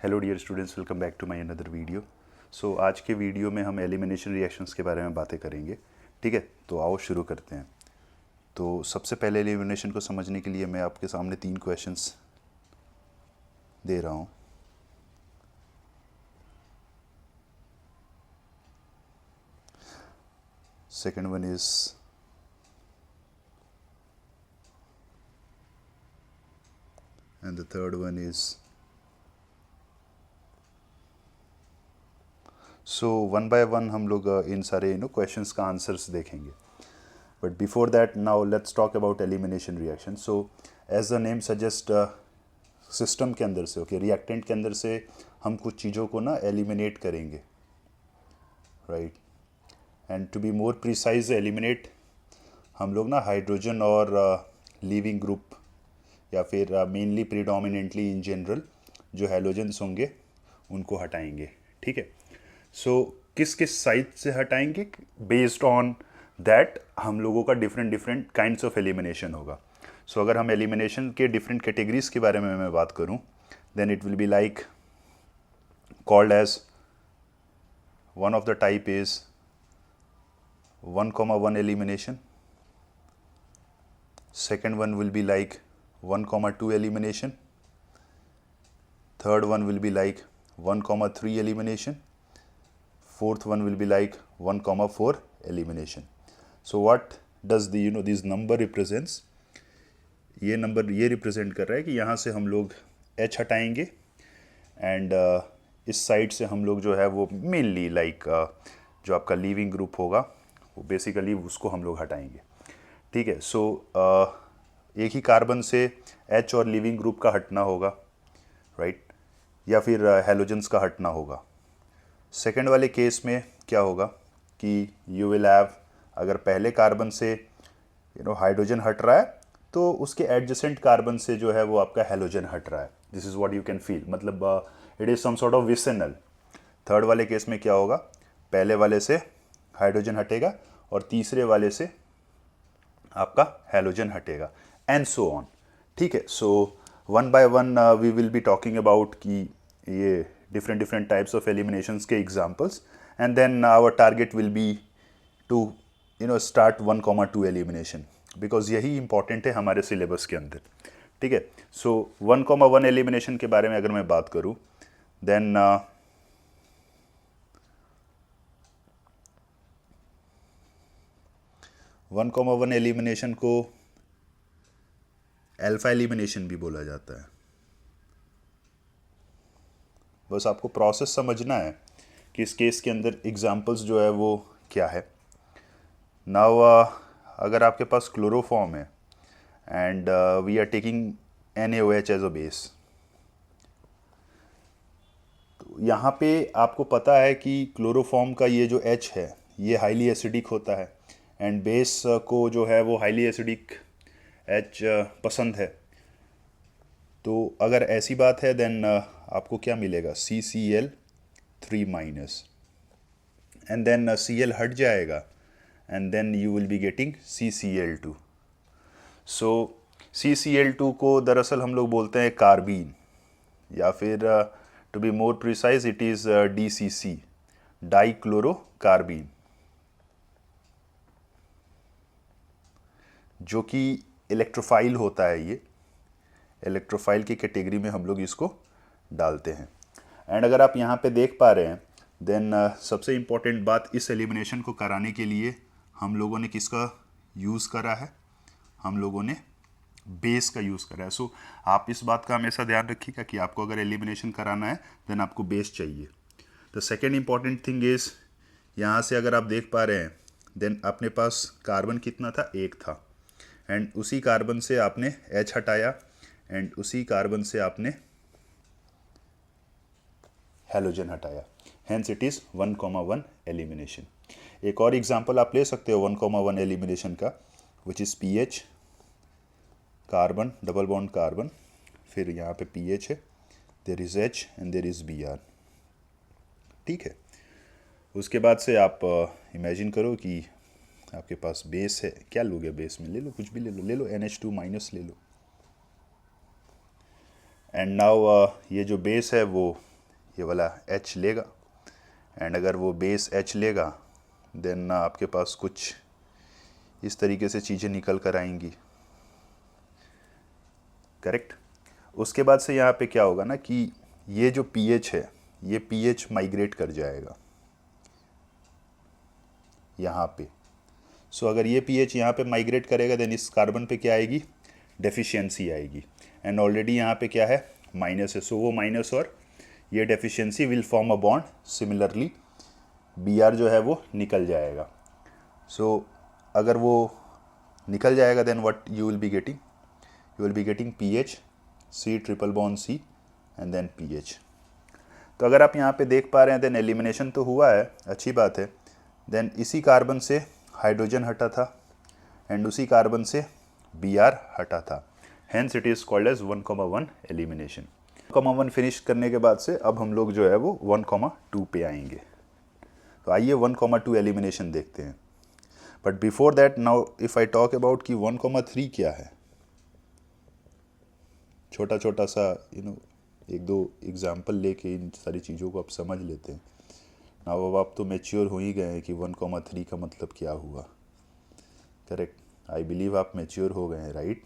Hello dear students, welcome back to my another video. So आज के video में हम एलिमिनेशन रिएक्शंस के बारे में बातें करेंगे। ठीक है, तो आओ शुरू करते हैं। तो सबसे पहले एलिमिनेशन को समझने के लिए मैं आपके सामने 3 क्वेश्चंस दे रहा हूँ। Second one is and the third one is. So one by one हम लोग इन सारे क्वेश्चंस का आंसर्स देखेंगे। But before that now let's talk about elimination reaction. So as the name suggest, system के अंदर से रिएक्टेंट के अंदर से हम कुछ चीज़ों को ना एलिमिनेट करेंगे, right. And to be more precise, eliminate हम लोग ना हाइड्रोजन और लीविंग ग्रुप या फिर मेनली प्रीडोमिनेंटली इन जनरल जो हैलोजेंस होंगे उनको हटाएंगे। ठीक है, सो किस किस साइड से हटाएंगे, बेस्ड ऑन दैट हम लोगों का different different kinds of elimination होगा। सो अगर हम एलिमिनेशन के डिफरेंट कैटेगरीज के बारे में मैं बात करूं, then it will be like called as one of the type is 1,1 elimination. Second one will be like 1,2 elimination. Third one will be like 1,3 elimination. Fourth one will be like 1,4 elimination. So what does the this number represents? ये number ये represent कर रहा है कि यहाँ से हम लोग H हटाएंगे एंड इस साइड से हम लोग जो है वो मेनली लाइक जो आपका लीविंग ग्रुप होगा वो बेसिकली उसको हम लोग हटाएंगे। ठीक है, सो एक ही कार्बन से H और लीविंग ग्रुप का हटना होगा, राइट, या फिर हैलोजेंस का हटना होगा। सेकेंड वाले केस में क्या होगा कि यू विल हैव, अगर पहले कार्बन से हाइड्रोजन हट रहा है तो उसके एडजेसेंट कार्बन से जो है वो आपका हैलोजन हट रहा है। This is what you can feel, मतलब it is some sort of vicinal. Third वाले केस में क्या होगा, पहले वाले से हाइड्रोजन हटेगा और तीसरे वाले से आपका हैलोजन हटेगा एंड सो ऑन। ठीक है, so one by one we will be talking about कि ये different different types of eliminations के examples, and then our target will be to start 1,2 elimination, because यही इंपॉर्टेंट है हमारे सिलेबस के अंदर। ठीक है, सो 1,1 एलिमिनेशन के बारे में अगर मैं बात करूं, देन 1,1 एलिमिनेशन को अल्फा एलिमिनेशन भी बोला जाता है। बस आपको प्रोसेस समझना है कि इस केस के अंदर एग्जांपल्स जो है वो क्या है। नाउ अगर आपके पास क्लोरोफॉर्म है and we are taking NaOH as a base, तो यहाँ पे आपको पता है कि क्लोरोफॉर्म का ये जो H है ये हाईली एसिडिक होता है एंड बेस को जो है वो हाईली एसिडिक H पसंद है। तो अगर ऐसी बात है देन आपको क्या मिलेगा, CCl3 minus, and then Cl हट जाएगा and then you will be getting CCl2। So CCl2 को दरअसल हम लोग बोलते हैं कार्बीन, या फिर to be more precise it is DCC, dichlorocarbene, जो कि इलेक्ट्रोफाइल होता है। ये इलेक्ट्रोफाइल की कैटेगरी में हम लोग इसको डालते हैं। एंड अगर आप यहाँ पे देख पा रहे हैं देन सबसे इम्पॉर्टेंट बात, इस एलिमिनेशन को कराने के लिए हम लोगों ने किसका यूज़ करा है, हम लोगों ने बेस का यूज़ करा है। सो आप इस बात का हमेशा ध्यान रखिएगा कि आपको अगर एलिमिनेशन कराना है देन आपको बेस चाहिए। The second important thing is, यहाँ से अगर आप देख पा रहे हैं देन अपने पास कार्बन कितना था, 1 था, एंड उसी कार्बन से आपने H हटाया एंड उसी कार्बन से आपने हैलोजन हटाया, हेंस इट इज़ 1,1 एलिमिनेशन। एक और एग्जांपल आप ले सकते हो 1,1 एलिमिनेशन का, which is PH, carbon double bond carbon, फिर यहाँ पे PH है, there is H and there is Br। ठीक है, उसके बाद से आप इमेजिन करो कि आपके पास बेस है, क्या लोगे बेस में, ले लो कुछ भी ले लो NH2 माइनस ले लो। एंड नाउ ये जो बेस है वो ये वाला H लेगा, एंड अगर वो बेस H लेगा देन आपके पास कुछ इस तरीके से चीज़ें निकल कर आएंगी, करेक्ट। उसके बाद से यहाँ पे क्या होगा ना कि ये जो pH है, ये pH माइग्रेट कर जाएगा यहाँ पे। सो अगर ये pH यहाँ पे माइग्रेट करेगा देन इस कार्बन पे क्या आएगी, डेफिशिएंसी आएगी, एंड ऑलरेडी यहाँ पे क्या है, माइनस है। सो वो माइनस और ये deficiency will form a bond, similarly Br जो है वो निकल जाएगा। सो अगर वो निकल जाएगा then what you will be getting, you will be getting pH, C triple bond C and then pH। तो अगर आप यहाँ पे देख पा रहे हैं देन एलिमिनेशन तो हुआ है, अच्छी बात है। देन इसी कार्बन से हाइड्रोजन हटा था एंड उसी कार्बन से Br हटा था, hence it is called as 1,1 elimination. 1,1 finish करने के बाद से अब हम लोग जो है वो 1,2 पे आएंगे। तो आइए 1,2 एलिमिनेशन देखते हैं। But before that now if I talk about कि 1,3 क्या है, छोटा छोटा सा एक दो एग्जाम्पल लेके इन सारी चीज़ों को आप समझ लेते हैं। नाउ अब आप तो मैच्योर हो ही गए हैं कि 1,3 का मतलब क्या हुआ, करेक्ट। आई बिलीव आप मैच्योर हो गए हैं, राइट।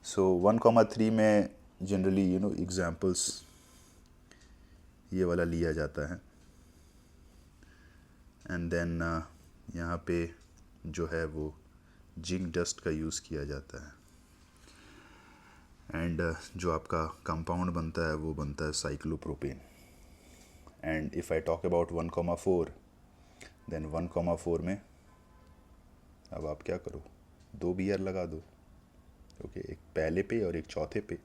सो 1,3 में जनरली एग्जाम्पल्स ये वाला लिया जाता है, एंड देन यहाँ पे जो है वो जिंक डस्ट का यूज़ किया जाता है, एंड जो आपका कंपाउंड बनता है वो बनता है cyclopropane. And if I talk about 1,4 then 1,4 में अब आप क्या करो, 2 Br लगा दो, ओके, एक पहले पे और एक चौथे पे।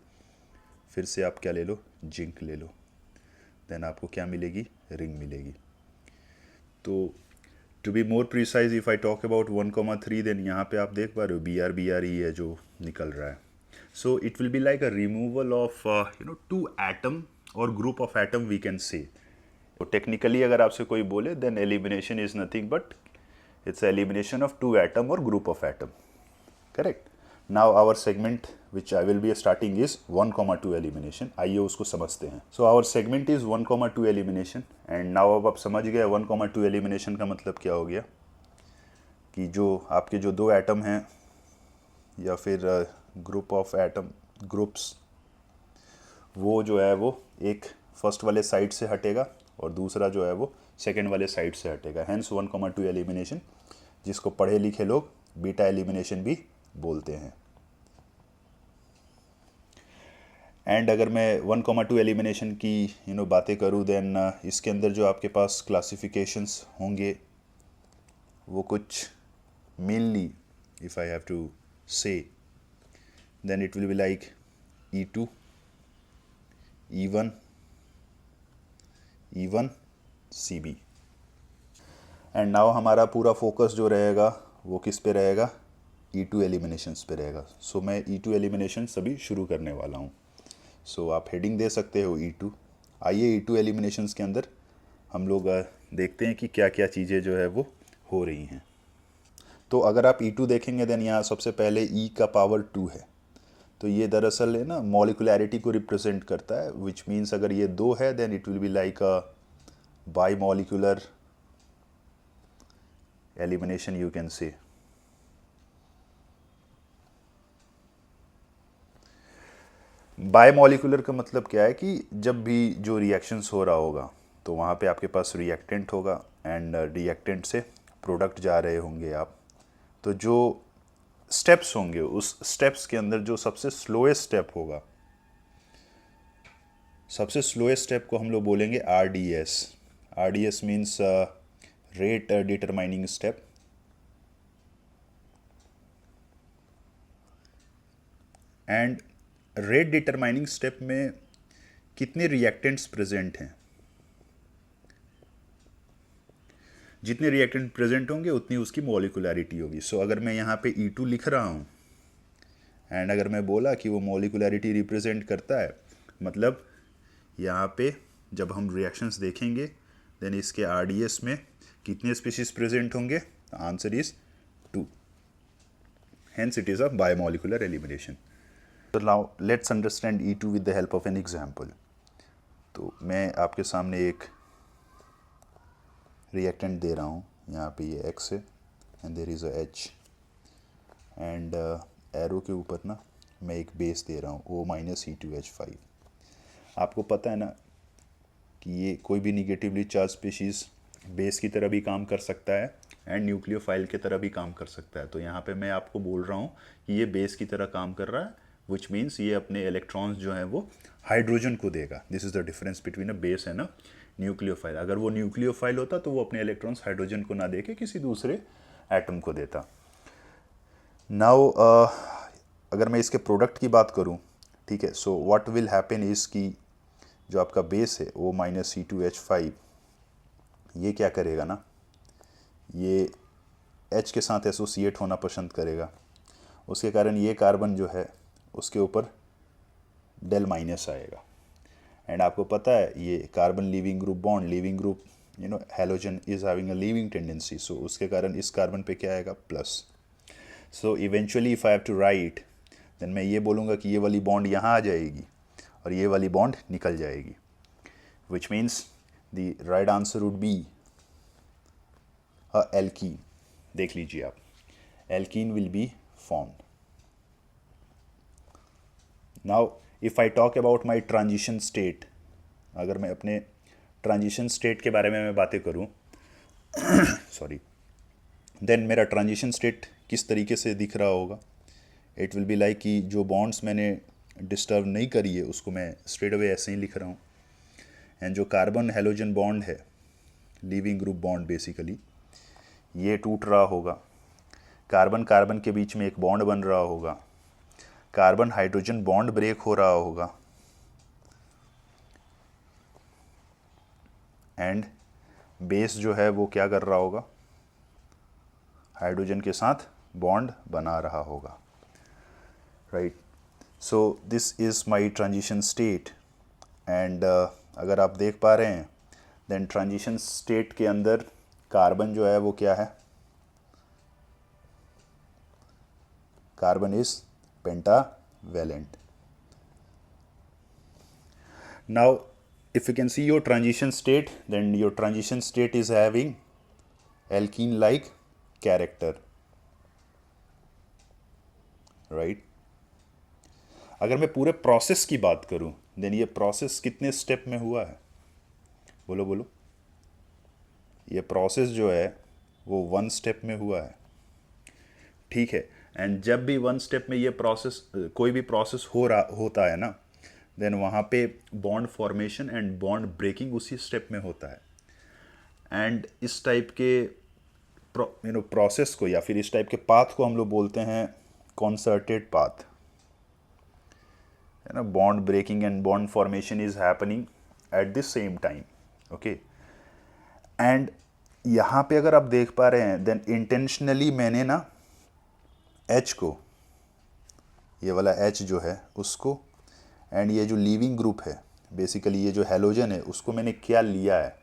फिर से आप क्या ले लो, जिंक ले लो, देन आपको क्या मिलेगी, रिंग मिलेगी। तो to be more precise if I talk about 1,3 then यहाँ पे आप देख पा रहे हो Br ही है जो निकल रहा है। So it will be like a removal of 2 atom और group of atom we can say. तो टेक्निकली अगर आपसे कोई बोले then elimination is nothing but it's elimination of 2 atom और group of atom, correct. Now our segment which I will be starting is 1,2 elimination. आइए उसको समझते हैं। So our segment is 1,2 elimination, and now अब आप समझ गए 1,2 एलिमिनेशन का मतलब क्या हो गया, कि जो आपके जो 2 एटम हैं या फिर ग्रुप ऑफ एटम ग्रुप्स, वो जो है वो एक फर्स्ट वाले साइड से हटेगा और दूसरा जो है वो सेकेंड वाले साइड से हटेगा, हेंस 1,2 एलिमिनेशन, जिसको पढ़े लिखे लोग बीटा एलिमिनेशन भी बोलते हैं। एंड अगर मैं 1,2 एलिमिनेशन की बातें करूँ देन इसके अंदर जो आपके पास क्लासिफिकेशंस होंगे वो कुछ mainly if I have to say then it will be like E2, E1, E1, CB। And now हमारा पूरा फोकस जो रहेगा वो किस पे रहेगा, E2 एलिमिनेशंस पे रहेगा। सो मैं E2 एलिमिनेशंस अभी शुरू करने वाला हूँ। सो आप हेडिंग दे सकते हो E2। आइए E2 एलिमिनेशंस के अंदर हम लोग देखते हैं कि क्या क्या चीज़ें जो है वो हो रही हैं। तो अगर आप E2 देखेंगे देन यहाँ सबसे पहले E का पावर 2 है, तो ये दरअसल है ना मॉलिकुलैरिटी को रिप्रेजेंट करता है, विच मीन्स अगर ये 2 है then it will be like a bimolecular elimination you can say. Bimolecular का मतलब क्या है कि जब भी जो रिएक्शंस हो रहा होगा तो वहाँ पे आपके पास रिएक्टेंट होगा एंड रिएक्टेंट से प्रोडक्ट जा रहे होंगे आप, तो जो स्टेप्स होंगे उस स्टेप्स के अंदर जो सबसे स्लोएस्ट स्टेप होगा, सबसे स्लोएस्ट स्टेप को हम लोग बोलेंगे RDS। RDS means rate determining step. And rate determining step में कितने रिएक्टेंट्स प्रेजेंट हैं, जितने रिएक्टेंट प्रेजेंट होंगे उतनी उसकी मॉलिकुलैरिटी होगी। सो अगर मैं यहाँ पे E2 लिख रहा हूँ एंड अगर मैं बोला कि वो मॉलिकुलैरिटी रिप्रेजेंट करता है, मतलब यहाँ पे जब हम रिएक्शंस देखेंगे देन इसके RDS में कितने स्पीशीज प्रेजेंट होंगे, answer is 2, hence it is a biomolecular elimination. So now let's understand E2 with the help of an example. तो मैं आपके सामने एक रिएक्टेंट दे रहा हूँ, यहाँ पे ये X है and there is a H, and arrow के ऊपर ना मैं एक बेस दे रहा हूँ O-C2H5। आपको पता है ना कि ये कोई भी निगेटिवली चार्ज स्पीशीज़ बेस की तरह भी काम कर सकता है एंड न्यूक्लियोफाइल की तरह भी काम कर सकता है। तो यहाँ पे मैं आपको बोल रहा हूँ कि ये बेस की तरह काम कर रहा है, विच मीन्स ये अपने इलेक्ट्रॉन्स जो हैं वो हाइड्रोजन को देगा। This is the difference between a base and a nucleophile. अगर वो न्यूक्लियोफाइल होता तो वो अपने इलेक्ट्रॉन्स हाइड्रोजन को ना दे के किसी दूसरे एटम को देता। नाउ अगर मैं इसके प्रोडक्ट की बात करूँ, ठीक है, so what will happen is कि जो आपका बेस है O-C2H5, ये क्या करेगा ना, ये H के साथ एसोसिएट होना पसंद करेगा। उसके कारण ये कार्बन जो है उसके ऊपर डेल माइनस आएगा। एंड आपको पता है ये carbon leaving group bond, leaving group halogen is having a leaving tendency, so उसके कारण इस कार्बन पे क्या आएगा, plus. So eventually if I have to write, then मैं ये बोलूँगा कि ये वाली बॉन्ड यहाँ आ जाएगी और ये वाली बॉन्ड निकल जाएगी, which means the right answer would be a alkene. देख लीजिए आप, alkene will be formed. Now if I talk about my transition state, अगर मैं अपने ट्रांजिशन स्टेट के बारे में मैं बातें करूँ सॉरी, देन मेरा ट्रांजिशन स्टेट किस तरीके से दिख रहा होगा, इट विल बी लाइक कि जो बॉन्ड्स मैंने डिस्टर्ब नहीं करी है उसको मैं स्ट्रेट अवे ऐसे ही लिख रहा हूँ, एंड जो कार्बन हेलोजन बॉन्ड है, लीविंग ग्रुप बॉन्ड बेसिकली, ये टूट रहा होगा, कार्बन कार्बन के बीच में एक बॉन्ड बन रहा होगा, कार्बन हाइड्रोजन बॉन्ड ब्रेक हो रहा होगा, एंड बेस जो है वो क्या कर रहा होगा, हाइड्रोजन के साथ बॉन्ड बना रहा होगा, right. So this is my transition state. And अगर आप देख पा रहे हैं, देन ट्रांजिशन स्टेट के अंदर कार्बन जो है वो क्या है, carbon is pentavalent. Now if you can see your transition state, then your transition state is having alkene like character, right? अगर मैं पूरे प्रोसेस की बात करूं, देन ये प्रोसेस कितने स्टेप में हुआ है, बोलो बोलो। ये प्रोसेस जो है वो 1 स्टेप में हुआ है, ठीक है। एंड जब भी 1 स्टेप में ये प्रोसेस, कोई भी प्रोसेस होता है ना, देन वहाँ पे bond formation and bond breaking उसी स्टेप में होता है। एंड इस टाइप के प्रोसेस को या फिर इस टाइप के पाथ को हम लोग बोलते हैं कॉन्सर्टेड पाथ, है ना। Bond breaking and bond formation is happening at the same time, okay. And यहाँ पे अगर आप देख पा रहे हैं, देन इंटेंशनली मैंने ना H को, ये वाला H जो है उसको, एंड ये जो लीविंग ग्रुप है बेसिकली ये जो हेलोजन है उसको मैंने क्या लिया है,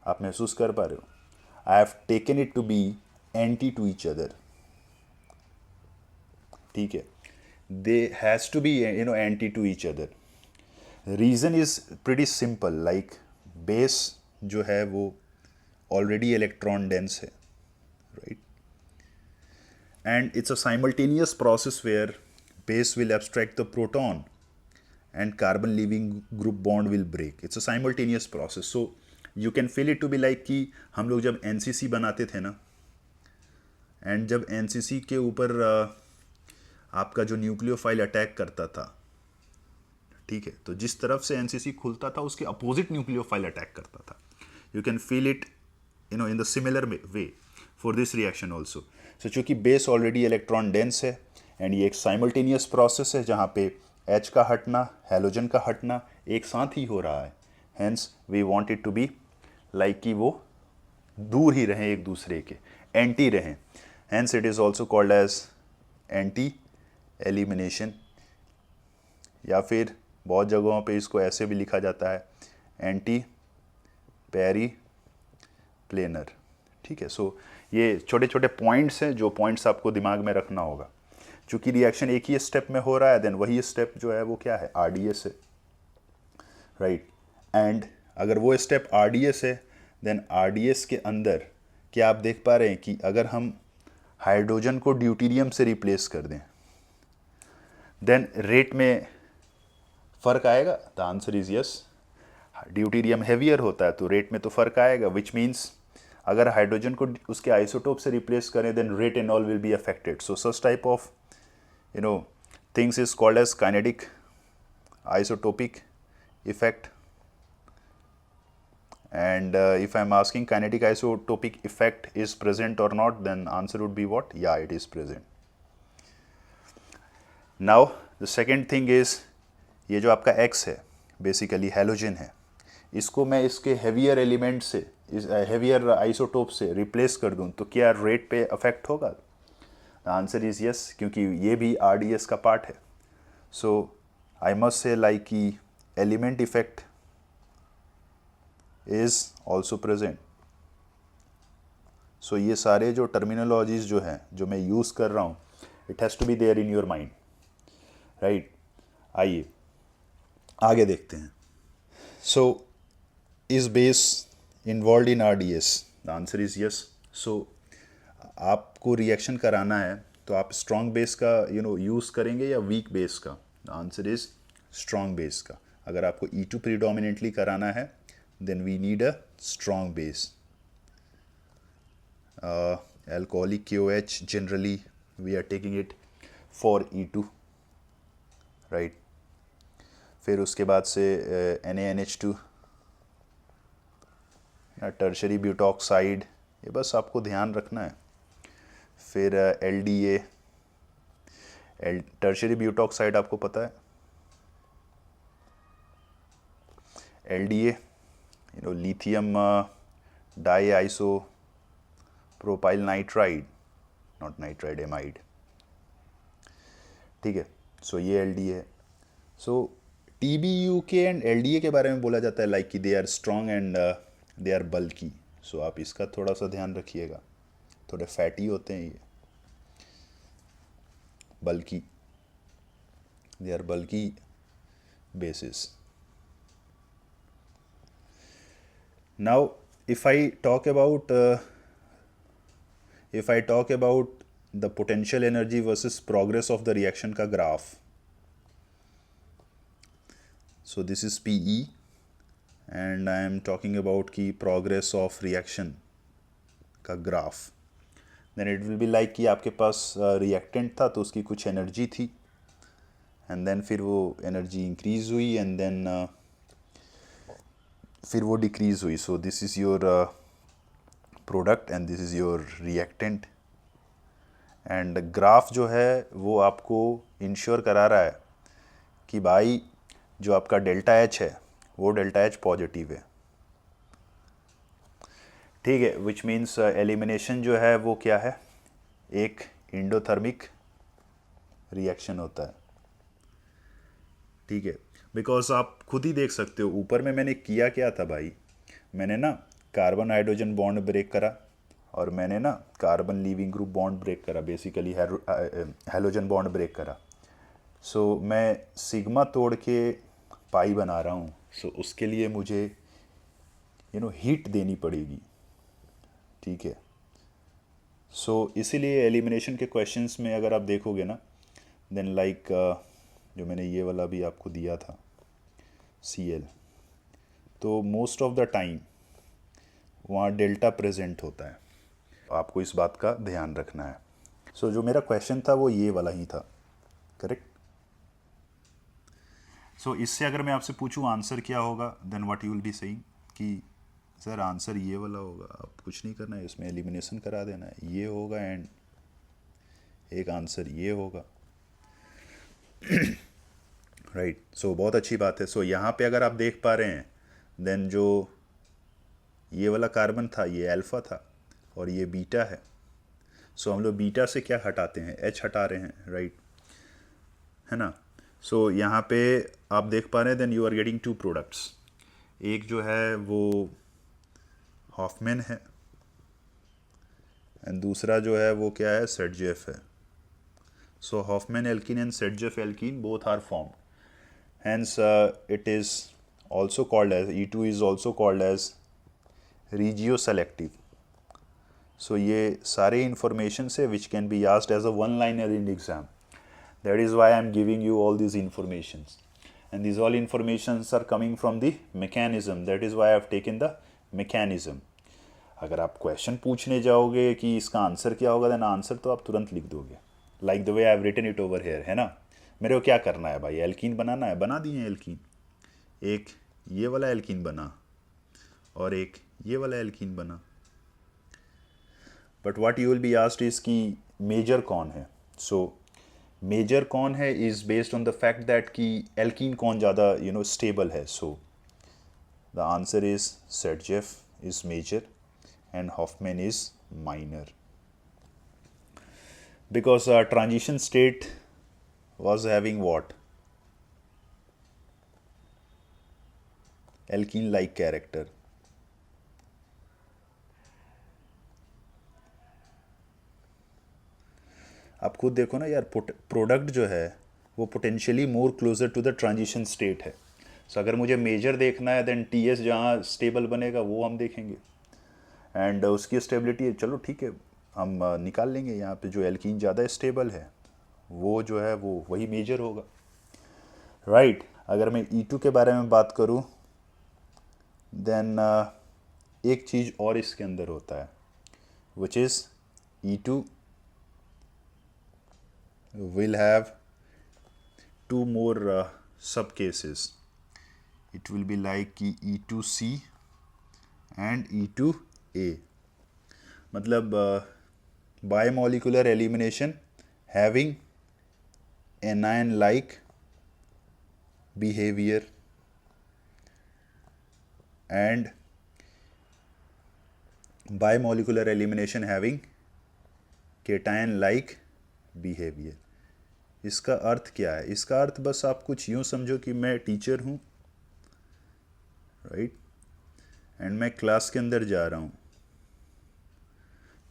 आप महसूस कर पा रहे हो। I have taken it to be anti to each other, ठीक है। They has to be anti to each other. Reason is pretty simple, like base जो है वो ऑलरेडी इलेक्ट्रॉन डेंस है, right. And it's a simultaneous process where base will abstract the proton and carbon leaving group bond will break. It's a simultaneous process. So you can feel it to be like कि हम लोग जब NCC बनाते थे ना, and जब NCC के ऊपर आपका जो न्यूक्लियोफाइल अटैक करता था, ठीक है, तो जिस तरफ से NCC खुलता था उसके अपोजिट न्यूक्लियोफाइल अटैक करता था। You can feel it in the similar way for this reaction also. So चूँकि बेस ऑलरेडी इलेक्ट्रॉन डेंस है एंड ये एक साइमल्टेनियस प्रोसेस है जहाँ पे H का हटना, हेलोजन का हटना एक साथ ही हो रहा है, hence we want it to be like कि वो दूर ही रहें एक दूसरे के, एंटी रहें, hence it is also called as anti elimination, या फिर बहुत जगहों पे इसको ऐसे भी लिखा जाता है एंटी पेरी प्लेनर, ठीक है। सो ये छोटे छोटे पॉइंट्स हैं जो पॉइंट्स आपको दिमाग में रखना होगा। चूँकि रिएक्शन एक ही स्टेप में हो रहा है, देन वही स्टेप जो है वो क्या है, RDS है, राइट। एंड अगर वो स्टेप RDS है, देन RDS के अंदर क्या आप देख पा रहे हैं कि अगर हम हाइड्रोजन को ड्यूटीरियम से रिप्लेस कर दें, देन रेट में फ़र्क आएगा। The answer is yes. Deuterium heavier होता है तो रेट में तो फ़र्क आएगा, विच मीन्स अगर हाइड्रोजन को उसके आइसोटोप से रिप्लेस करें, then rate and all will be affected. So such type of things is called as kinetic isotopic effect. And if I'm asking kinetic isotopic effect is present or not, then answer would be what? Yeah, it is present. Now the second thing is, ये जो आपका X है basically halogen है, इसको मैं इसके heavier element से, इस हेवियर आइसोटोप से रिप्लेस कर दूं तो क्या रेट पे अफेक्ट होगा? द आंसर इज़ यस, क्योंकि ये भी RDS का पार्ट है। So I must say like कि element effect is also present. So ये सारे जो टर्मिनोलॉजीज जो हैं जो मैं यूज़ कर रहा हूँ, it has to be there in your mind, right. आइए आगे देखते हैं। So is base involve in RDS? The answer is yes. So आपको रिएक्शन कराना है तो आप स्ट्रॉन्ग बेस का यूज़ करेंगे या वीक बेस का? The answer is strong base का। अगर आपको E2 प्रीडोमिनेंटली कराना है, then we need a strong base. alcoholic KOH generally we are taking it for E2, right। फिर उसके बाद से NaNH2 या टर्शरी ब्यूटॉक्साइड, ये बस आपको ध्यान रखना है। फिर LDA, टर्शरी ब्यूटॉक्साइड आपको पता है, LDA lithium diisopropyl nitride, not nitride, amide, ठीक है। सो ये LDA है। सो TBUK एंड LDA के बारे में बोला जाता है लाइक कि they are strong and they are bulky. So आप इसका थोड़ा सा ध्यान रखिएगा, थोड़े फैटी होते हैं ये, bulky, they are bulky bases. Now if I talk about the potential energy versus progress of the reaction का graph, so this is PE and I am talking about की progress of reaction का graph, then it will be like कि आपके पास reactant था तो उसकी कुछ energy थी and then फिर वो energy increase हुई and then फिर वो decrease हुई। so this is your product and this is your reactant and graph जो है वो आपको इंश्योर करा रहा है कि भाई जो आपका डेल्टा H है वो डेल्टा H पॉजिटिव है, ठीक है। विच मीन्स एलिमिनेशन जो है वो क्या है, एक इंडोथर्मिक रिएक्शन होता है, ठीक है। बिकॉज आप खुद ही देख सकते हो ऊपर में मैंने किया क्या था भाई, मैंने ना कार्बन हाइड्रोजन बॉन्ड ब्रेक करा और मैंने ना carbon leaving group bond break करा, बेसिकली हैलोजन बॉन्ड ब्रेक करा। सो मैं सिग्मा तोड़ के पाई बना रहा हूँ। सो उसके लिए मुझे हीट देनी पड़ेगी, ठीक है। सो इसीलिए एलिमिनेशन के क्वेश्चंस में अगर आप देखोगे ना, देन लाइक जो मैंने ये वाला भी आपको दिया था Cl, तो मोस्ट ऑफ द टाइम वहाँ डेल्टा प्रेजेंट होता है, आपको इस बात का ध्यान रखना है। सो जो मेरा क्वेश्चन था वो ये वाला ही था, करेक्ट। सो इससे अगर मैं आपसे पूछूं आंसर क्या होगा, then what you will be saying कि सर आंसर ये वाला होगा, आप कुछ नहीं करना है, इसमें एलिमिनेशन करा देना है, ये होगा एंड एक आंसर ये होगा, राइट। सो बहुत अच्छी बात है। सो यहाँ पे अगर आप देख पा रहे हैं, देन जो ये वाला कार्बन था ये अल्फ़ा था और ये बीटा है। सो हम लोग बीटा से क्या हटाते हैं, H हटा रहे हैं, राइट, है ना। सो यहाँ पे आप देख पा रहे हैं, then you are getting two products, एक जो है वो हॉफमैन है एंड दूसरा जो है वो क्या है, सेटजेफ है। So Hofmann alkene and Saytzeff alkene both are formed, hence it is also called as E2 is also called as regioselective. So ये सारे information से which can be asked as a one-liner in exam. That is why I am giving you all these informations. And these all informations are coming from the mechanism. That is why I have taken the mechanism. अगर आप question पूछने जाओगे कि इसका answer क्या होगा, then answer तो आप तुरंत लिख दोगे, like the way I have written it over here, है ना. मेरे को क्या करना है भाई, एल्कीन बनाना है, बना दिए एल्कीन. एक ये वाला एल्कीन बना और एक ये वाला एल्कीन बना. But what you will be asked is कि मेजर कौन है. सो मेजर कौन है is based on the fact that कि एल्कीन कौन ज़्यादा स्टेबल है. So the answer is सेटजेफ is major and Hoffman is minor, because transition state was having what? Alkene like character. आप खुद देखो ना यार, प्रोडक्ट जो है वो potentially more closer to the transition state है. सो अगर मुझे मेजर देखना है देन टी एस जहाँ स्टेबल बनेगा वो हम देखेंगे. एंड उसकी स्टेबिलिटी चलो ठीक है हम निकाल लेंगे. यहाँ पे जो एल्कीन ज़्यादा स्टेबल है वो जो है वो वही मेजर होगा, राइट. अगर मैं E2 के बारे में बात करूँ देन एक चीज़ और इसके अंदर होता है which is E2 will have two more sub cases. It will be like कि E2C and E2A. मतलब bimolecular elimination having anion like behavior and bimolecular elimination having cation like behavior. इसका अर्थ क्या है? इसका अर्थ बस आप कुछ यूँ समझो कि मैं टीचर हूँ, राइट, एंड मैं क्लास के अंदर जा रहा हूँ.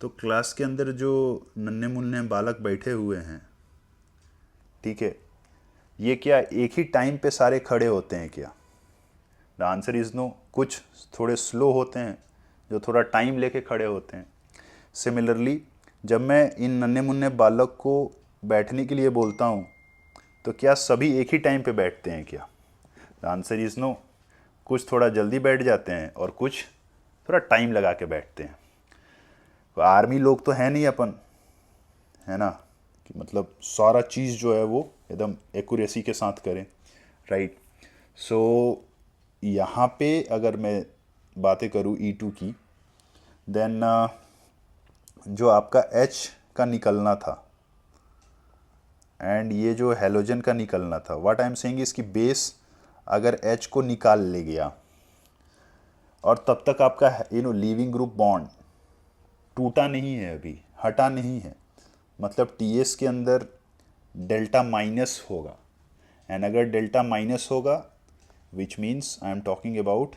तो क्लास के अंदर जो नन्हे मुन्ने बालक बैठे हुए हैं, ठीक है, ये क्या एक ही टाइम पे सारे खड़े होते हैं क्या? The answer is no. कुछ थोड़े स्लो होते हैं जो थोड़ा टाइम लेके खड़े होते हैं. सिमिलरली जब मैं इन नन्हे मुन्ने बालक को बैठने के लिए बोलता हूँ तो क्या सभी एक ही टाइम पे बैठते हैं क्या? The answer is no. कुछ थोड़ा जल्दी बैठ जाते हैं और कुछ थोड़ा टाइम लगा के बैठते हैं. तो आर्मी लोग तो है नहीं अपन, है ना, कि मतलब सारा चीज़ जो है वो एकदम एक्यूरेसी के साथ करें, राइट. सो यहाँ पे अगर मैं बातें करूँ E2 की, देन जो आपका H का निकलना था एंड ये जो हेलोजन का निकलना था, व्हाट आई एम सेइंग इसकी बेस अगर H को निकाल ले गया और तब तक आपका लीविंग ग्रुप बॉन्ड टूटा नहीं है, अभी हटा नहीं है, मतलब TS के अंदर डेल्टा माइनस होगा. एंड अगर डेल्टा माइनस होगा which means I am talking about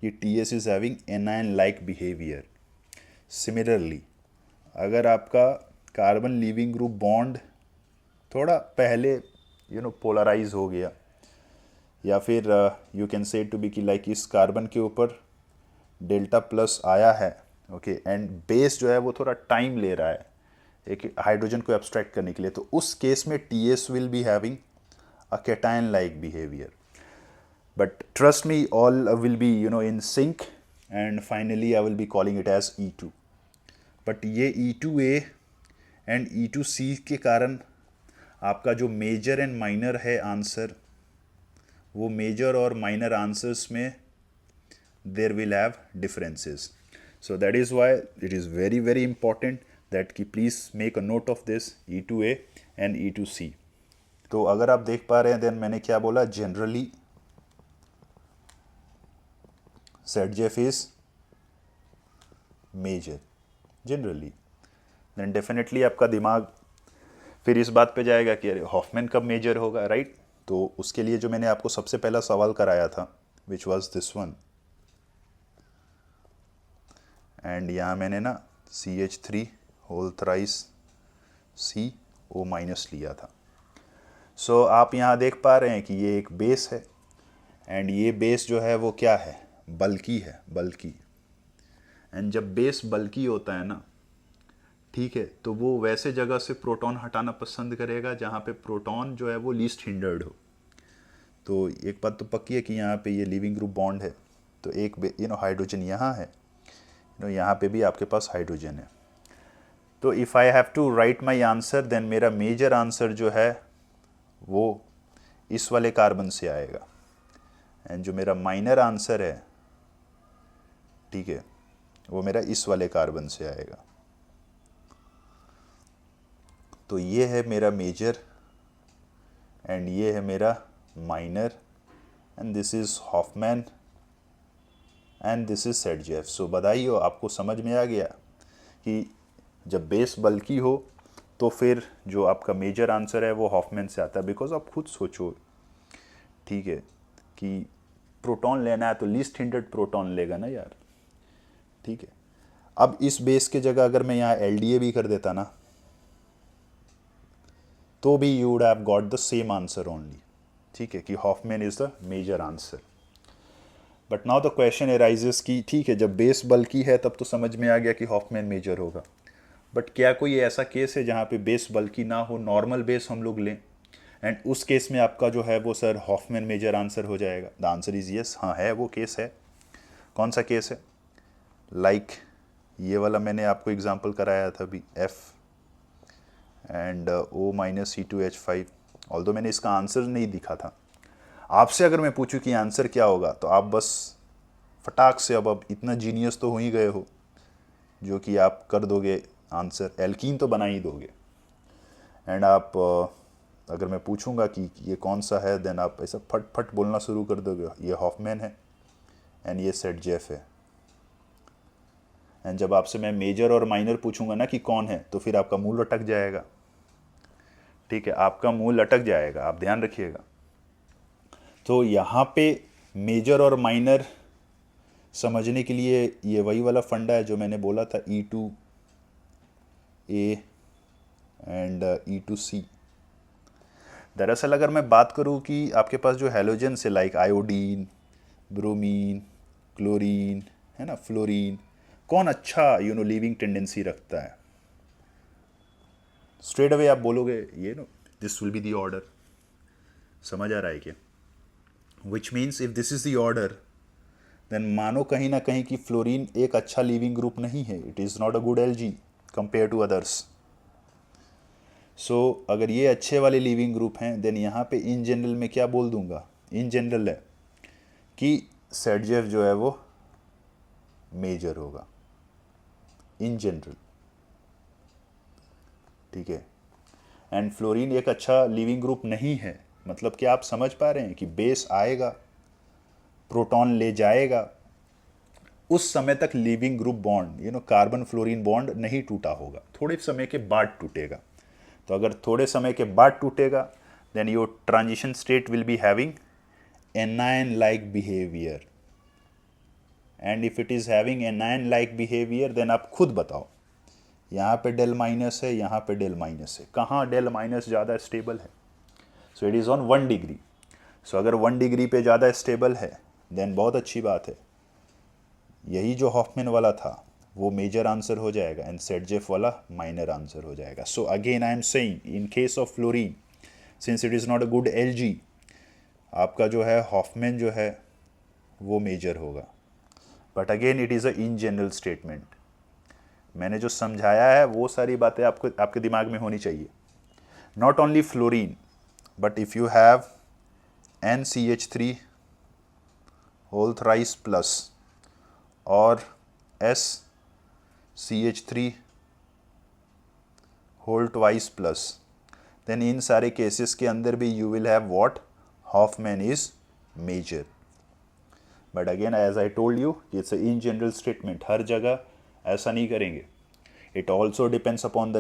कि TS is having anion like behaviour. Similarly अगर आपका कार्बन लीविंग ग्रुप बॉन्ड थोड़ा पहले पोलराइज हो गया, या फिर you can say to be कि लाइक इस कार्बन के ऊपर डेल्टा प्लस आया है, ओके, एंड बेस जो है वो थोड़ा टाइम ले रहा है एक हाइड्रोजन को एब्स्ट्रैक्ट करने के लिए, तो उस केस में TS will be having a cation like behaviour. But trust me all will be in sync and finally I will be calling it as E2. But ये E2A एंड E2C के कारण आपका जो मेजर एंड माइनर है answer, वो major और minor answers में there will have differences. So that is why it is very very important that कि please make a note of this E2A and E2C. तो अगर आप देख पा रहे हैं देन मैंने क्या बोला, generally ZJF is major generally. Then definitely आपका दिमाग फिर इस बात पे जाएगा कि अरे हॉफमैन कब मेजर होगा, राइट. तो उसके लिए जो मैंने आपको सबसे पहला सवाल कराया था which was this one, and यहाँ मैंने ना CH3 होल थ्राइस CO- लिया था. सो आप यहाँ देख पा रहे हैं कि ये एक बेस है एंड ये बेस जो है वो क्या है, बल्की है, बल्की। एंड जब बेस बल्की होता है ना, ठीक है, तो वो वैसे जगह से प्रोटॉन हटाना पसंद करेगा जहाँ पे प्रोटॉन जो है वो लीस्ट हिंडर्ड हो। तो एक बात तो पक्की है कि यहाँ पे ये लिविंग ग्रुप बॉन्ड है, तो एक हाइड्रोजन यहाँ है, यहाँ पे भी आपके पास हाइड्रोजन है। तो if I have to write my answer, then मेरा मेजर आंसर जो है वो इस वाले कार्बन से आएगा, एंड जो मेरा माइनर आंसर है, ठीक है, वो मेरा इस वाले कार्बन से आएगा। तो ये है मेरा मेजर एंड ये है मेरा minor, and this is Hofmann and this is Saytzeff. So बधाई हो, आपको समझ में आ गया कि जब बेस बल्की हो तो फिर जो आपका मेजर आंसर है वो हॉफमैन से आता है। बिकॉज आप खुद सोचो, ठीक है, कि प्रोटॉन लेना है तो लीस्ट हिंडर्ड प्रोटॉन लेगा ना यार, ठीक है। अब इस बेस के जगह अगर मैं यहाँ एल भी कर देता ना, तो भी you would have got the same answer only, ठीक है, कि Hofmann is the major answer. But now the question arises कि ठीक है, जब बेस बल्की है तब तो समझ में आ गया कि हॉफमैन मेजर होगा, बट क्या कोई ऐसा केस है जहाँ पे बेस बल्की ना हो, नॉर्मल बेस हम लोग लें, एंड उस केस में आपका जो है वो सर हॉफमैन मेजर आंसर हो जाएगा? द आंसर इज यस, हाँ है, वो केस है। कौन सा केस है? लाइक ये वाला मैंने आपको एग्जांपल कराया था अभी, एफ एंड O-C2H5। ऑल्दो मैंने इसका आंसर नहीं दिखा था। आपसे अगर मैं पूछूं कि आंसर क्या होगा, तो आप बस फटाक से, अब इतना जीनियस तो हो ही गए हो जो कि आप कर दोगे आंसर, एल्कीन तो बना ही दोगे। एंड आप अगर मैं पूछूंगा कि ये कौन सा है, देन आप ऐसा फट फट बोलना शुरू कर दोगे, ये हॉफमैन है एंड ये सेटजेफ है। एंड जब आपसे मैं मेजर और माइनर पूछूंगा ना कि कौन है, तो फिर आपका मुंह लटक जाएगा, ठीक है, आपका मुंह लटक जाएगा, आप ध्यान रखिएगा। तो यहाँ पे मेजर और माइनर समझने के लिए ये वही वाला फंडा है जो मैंने बोला था, E2A एंड E2C। दरअसल अगर मैं बात करूँ कि आपके पास जो हेलोजन से, लाइक आयोडीन, ब्रोमीन, क्लोरीन, है ना, फ्लोरीन, कौन अच्छा लीविंग टेंडेंसी रखता है, स्ट्रेट अवे आप बोलोगे ये this will be the order. समझ आ रहा है क्या? Which means if this is the order, then मानो कहीं ना कहीं कि फ्लोरीन एक अच्छा लीविंग ग्रुप नहीं है, it is not a good LG compare to others. So अगर ये अच्छे वाले लीविंग ग्रुप हैं, देन यहाँ पे इन जनरल में क्या बोल दूंगा, इन जनरल है कि सेटजेफ जो है वो मेजर होगा, इन जनरल, ठीक है। एंड फ्लोरीन एक अच्छा लिविंग ग्रुप नहीं है, मतलब कि आप समझ पा रहे हैं कि बेस आएगा, प्रोटॉन ले जाएगा, उस समय तक leaving group bond, carbon fluorine bond नहीं टूटा होगा, थोड़े समय के बाद टूटेगा। तो अगर थोड़े समय के बाद टूटेगा, then your transition state will be having anion like behaviour, and if it is having anion like behaviour, then आप खुद बताओ, यहाँ पे डेल माइनस है, यहाँ पे डेल माइनस है, कहाँ डेल माइनस ज़्यादा स्टेबल है? So it is on 1 degree. So अगर 1 डिग्री पे ज़्यादा स्टेबल है, देन बहुत अच्छी बात है, यही जो हॉफमैन वाला था वो मेजर आंसर हो जाएगा एंड सेटजेफ वाला माइनर आंसर हो जाएगा। So again I am saying, in case of fluorine, since it is not a good LG, आपका जो है हॉफमैन जो है वो मेजर होगा। But again it is a in general statement. मैंने जो समझाया है वो सारी बातें आपको आपके दिमाग में होनी चाहिए। Not only fluorine, but if you have NCH3 whole thrice plus और SCH3 whole twice plus, then इन सारे केसेस के अंदर भी you will have what, Hofmann is major. But again as I told you, it's in general statement, हर जगह ऐसा नहीं करेंगे। It also depends upon the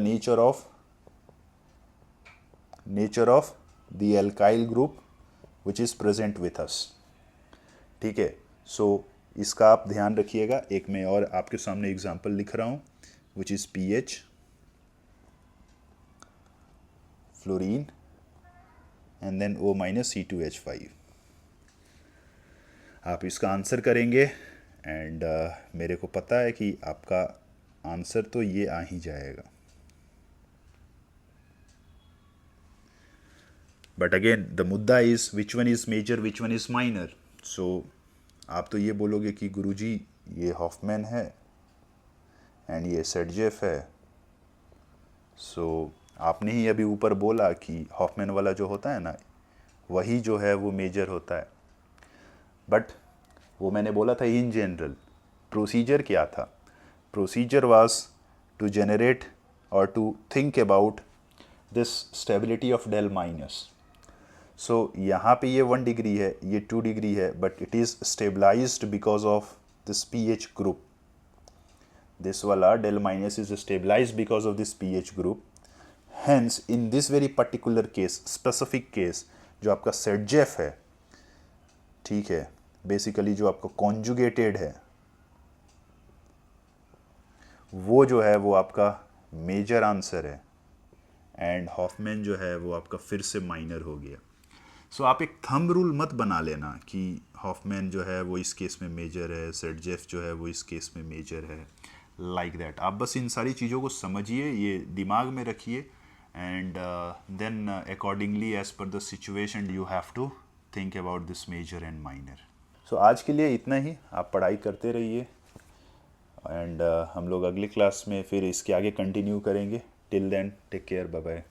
nature of the alkyl group which is present with us, ठीक है। सो इसका आप ध्यान रखिएगा। एक मैं और आपके सामने एग्जांपल लिख रहा हूँ, which is PH, fluorine, and then O-C2H5। आप इसका आंसर करेंगे एंड मेरे को पता है कि आपका आंसर तो ये आ ही जाएगा। बट अगेन द मुद्दा is which one is major which one is minor. So आप तो ये बोलोगे कि गुरुजी ये हॉफमैन है एंड ये सेटजेफ है। सो आपने ही अभी ऊपर बोला कि हॉफमैन वाला जो होता है ना, वही जो है वो मेजर होता है। बट वो मैंने बोला था इन जनरल प्रोसीजर क्या था। प्रोसीजर वाज टू जनरेट और to think about this stability of del minus. So यहाँ पे ये 1 डिग्री है, ये 2 डिग्री है, but it is stabilised because of this pH group. This वाला del minus is stabilised because of this pH group. Hence, in this very particular case, specific case, जो आपका सेटजेफ है, ठीक है, बेसिकली जो आपका कॉन्जुगेटेड है, वो जो है वो आपका मेजर आंसर है एंड हॉफमैन जो है वो आपका फिर से माइनर हो गया। सो आप एक थंब रूल मत बना लेना कि हॉफमैन जो है वो इस केस में मेजर है, सेटजेफ जो है वो इस केस में मेजर है, लाइक दैट। आप बस इन सारी चीज़ों को समझिए, ये दिमाग में रखिए and then accordingly as per the situation you have to think about this major and minor. So आज के लिए इतना ही, आप पढ़ाई करते रहिए एंड हम लोग अगली क्लास में फिर इसके आगे कंटिन्यू करेंगे। Till then take care, bye bye.